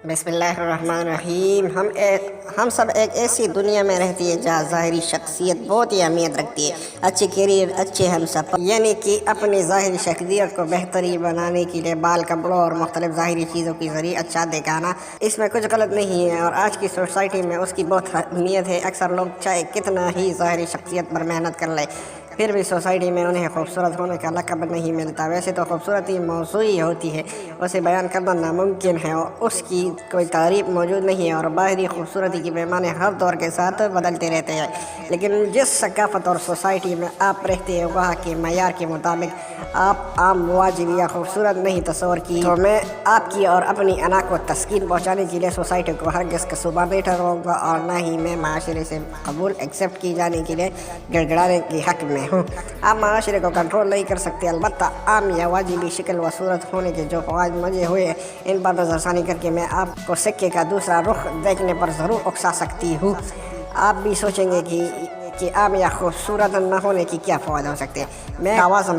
बिस्मिल्लाहिर्रहमानिर्रहीम। हम सब एक ऐसी दुनिया में रहती है जहाँ ज़ाहरी शख्सियत बहुत ही अहमियत रखती है। अच्छे करियर, अच्छे हमसफ़र, यानी कि अपनी ज़ाहरी शख्सियत को बेहतरीन बनाने के लिए बाल, कपड़ों और मुख्तलिफ ज़ाहरी चीज़ों के ज़रिए अच्छा दिखाना, इसमें कुछ गलत नहीं है और आज की सोसाइटी में उसकी बहुत अहमियत है। अक्सर लोग चाहे कितना ही ज़ाहरी शख्सियत पर मेहनत कर ले, फिर भी सोसाइटी में उन्हें खूबसूरत होने का लक़ब नहीं मिलता। वैसे तो खूबसूरती मौज़ूई होती है, उसे बयान करना नामुमकिन है और उसकी कोई तारीफ मौजूद नहीं है और बाहरी खूबसूरती के पैमाने हर दौर के साथ बदलते रहते हैं। लेकिन जिस सकाफ़त और सोसाइटी में आप रहते हैं वहाँ के मयार के मुताबिक आप आम वाजिब या खूबसूरत नहीं तस्वर की, तो मैं आपकी और अपनी अना को तस्कीन पहुँचाने के लिए सोसाइटी को हरगिज़ कसूरवार नहीं ठहराऊँगा और ना ही मैं माशरे से कबूल एक्सेप्ट की जाने के लिए गिड़गिड़ाने के हक़ में हूँ। आप माशरे को कंट्रोल नहीं कर सकते, अलबत्ता आम या वाजिबी शक्ल व सूरत होने के जो फ़वाइद मुझे हुए इन पर नज़रसानी करके मैं आपको सिक्के का दूसरा रुख देखने पर ज़रूर उकसा सकती हूँ। आप भी सोचेंगे कि आम या खूबसूरत न होने की क्या फ़ायदा हो सकते हैं। मैं आवाज़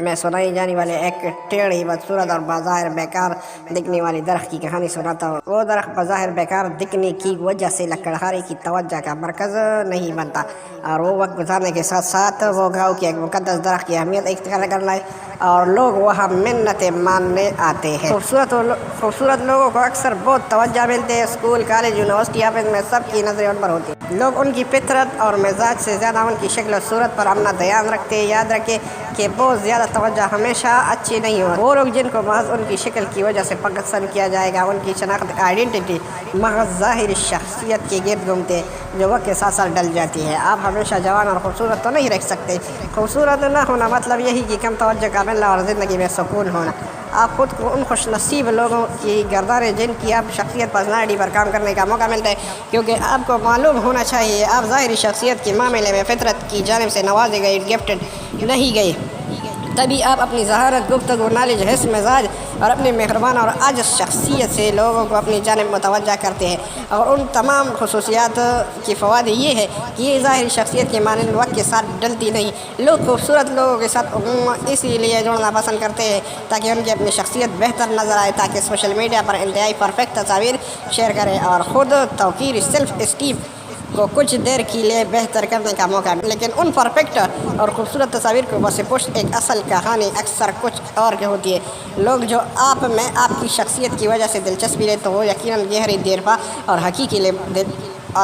में सुनाई जाने वाले एक टेढ़ी, बदसूरत और बाज़ाहिर बेकार दिखने वाली दरख्त की कहानी सुनाता हूँ। वो दरख्त बाज़ाहिर बेकार दिखने की वजह से लकड़हारे की तवज्जो का मरकज़ नहीं बनता और वो वक्त गुजारने के साथ साथ वो गाँव के एक मुक़द्दस दरख्त की अहमियत इख्तियार कर लाए और लोग वहाँ मिन्नतें मानने आते हैं। खूबसूरत लोगों को अक्सर बहुत तवज्जो मिलती है। स्कूल, कॉलेज, यूनिवर्सिटी, ऑफिस में सबकी नज़रें उन पर होती है। लोग उनकी फितरत और मिजाज से ज़्यादा उनकी शक्ल और सूरत पर अपना ध्यान रखते हैं। याद रखें कि बहुत ज़्यादा तवज्जो हमेशा अच्छी नहीं होती। वो लोग जिनको महज उनकी शक्ल की वजह से पसंद किया जाएगा, उनकी शनाख्त आइडेंटिटी महज ज़ाहिरी शख्सियत के गिर्द घूमते हैं जो वक्त के साथ साथ डल जाती है। आप हमेशा जवान और खूबसूरत तो नहीं रह सकते। खूबसूरत न होना मतलब यही कि कम तवज्जो का मिलना और ज़िंदगी में सुकून होना। आप खुद को उन खुशनसीब लोगों की गर्दान जिनकी आप शख्सियत पर्सनालिटी पर काम करने का मौका मिलता है, क्योंकि आपको मालूम होना चाहिए आप ज़ाहिरी शख्सियत के मामले में फितरत की जानिब से नवाजे गए, गिफ्टेड नहीं गए। तभी आप अपनी ज़हारत, गुफ्तगू, नॉलेज, हिस्स, मिजाज और अपनी मेहरबान और आजिज़ शख्सियत से लोगों को अपनी जानिब मुतवज्जो करते हैं। और उन तमाम खुसूसियात की फ़वाद ये है कि ये ज़ाहिरी शख्सियत के मानने वक्त के साथ डलती नहीं। लोग खूबसूरत लोगों के साथ इसीलिए जुड़ना पसंद करते हैं ताकि उनकी अपनी शख्सियत बेहतर नज़र आए, ताकि सोशल मीडिया पर इंतहाई परफेक्ट तस्वीर शेयर करें और ख़ुद तौक़ीर, सेल्फ इस्टीम को कुछ देर के लिए बेहतर करने का मौका। लेकिन उन परफेक्ट और ख़ूबसूरत तस्वीर को वसे पुष्ट एक असल कहानी अक्सर कुछ और की होती है। लोग जो आप में आपकी शख्सियत की वजह से दिलचस्पी ले तो वो यकीनन गहरी, देरपा और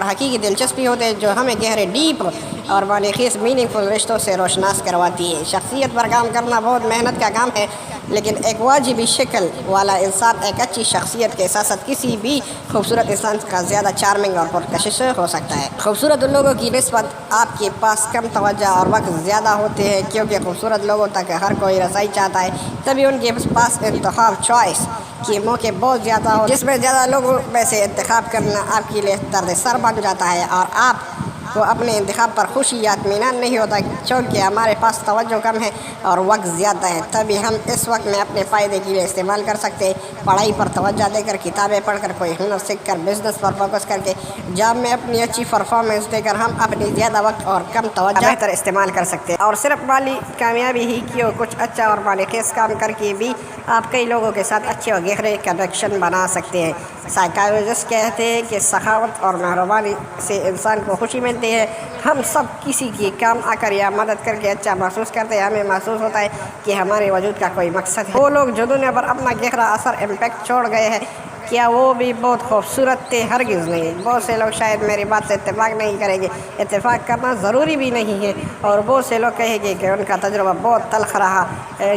हकीकी दिलचस्पी होते हैं जो हमें गहरे, डीप और बानीख़ीस मीनिंगफुल रिश्तों से रोशनास करवाती है। शख्सियत पर काम करना बहुत मेहनत का काम है, लेकिन एक वाजिबी शक्ल वाला इंसान एक अच्छी शख्सियत के साथ साथ किसी भी खूबसूरत इंसान का ज़्यादा चार्मिंग और पुरकशिश हो सकता है। खूबसूरत लोगों की निस्बत आपके पास कम तवज्जो और वक्त ज़्यादा होते हैं, क्योंकि खूबसूरत लोगों तक हर कोई रसाई चाहता है। तभी उनके पास इंतखाब, चॉइस के मौके बहुत ज़्यादा हो, जिसमें ज़्यादा लोगों में से इंतखाब करना आपके लिए दर्द सर बन जाता है और आप को अपने इंतखाब पर खुशी या इत्मीनान नहीं होता, क्योंकि हमारे पास तवज्जो कम है और वक्त ज़्यादा है। तभी हम इस वक्त में अपने फ़ायदे के लिए इस्तेमाल कर सकते हैं। पढ़ाई पर तवज्जो देकर, किताबें पढ़कर, कोई हुनर सीख कर, बिज़नेस पर फोकस करके, जॉब में अपनी अच्छी परफॉर्मेंस देकर हम अपनी ज़्यादा वक्त और कम तवज्जो बेहतर इस्तेमाल कर सकते हैं। और सिर्फ माली कामयाबी ही क्यों, कुछ अच्छा और बानीख़ीस काम करके भी आप कई लोगों के साथ अच्छे और गहरे कनेक्शन बना सकते हैं। साइकोलॉजिस्ट कहते हैं कि सखावत और मेहरबानी से इंसान को खुशी मिलती है। हम सब किसी की काम आकर या मदद करके अच्छा महसूस करते हैं। हमें महसूस होता है कि हमारे वजूद का कोई मकसद है। वो लोग जो दुनिया पर अपना गहरा असर, इम्पैक्ट छोड़ गए हैं, क्या वो भी बहुत खूबसूरत थे? हरगिज़ नहीं। बहुत से लोग शायद मेरी बात से इत्तेफाक नहीं करेंगे। इत्तेफाक करना ज़रूरी भी नहीं है और बहुत से लोग कहेंगे कि उनका तजुर्बा बहुत तल्ख़ रहा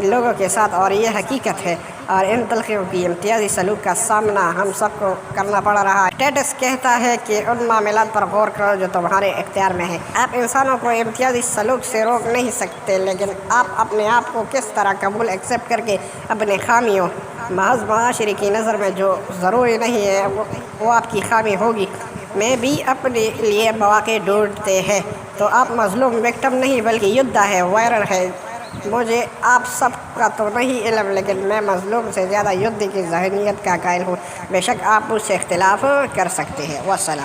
लोगों के साथ और ये हकीकत है और इन तलखियों की इम्तियाज़ी सलूक का सामना हम सबको करना पड़ रहा है। स्टेटस कहता है कि उन मामलात पर गौर करो जो तुम्हारे इख्तियार में है। आप इंसानों को इम्तियाज़ी सलूक से रोक नहीं सकते, लेकिन आप अपने आप को किस तरह कबूल एक्सेप्ट करके अपने खामियों, महज माशरे की नज़र में जो ज़रूरी नहीं है वो आपकी खामी होगी, में भी अपने लिए मौक़े ढूंढते हैं, तो आप मज़लूम विक्टिम नहीं बल्कि युद्धा है, वायरल है। मुझे आप सब का तो नहीं इल्म, लेकिन मैं मज़लूम से ज़्यादा युद्ध की ज़हनीत का कायल हूँ। बेशक आप मुझसे इख्तिलाफ़ कर सकते हैं। वस्सलाम।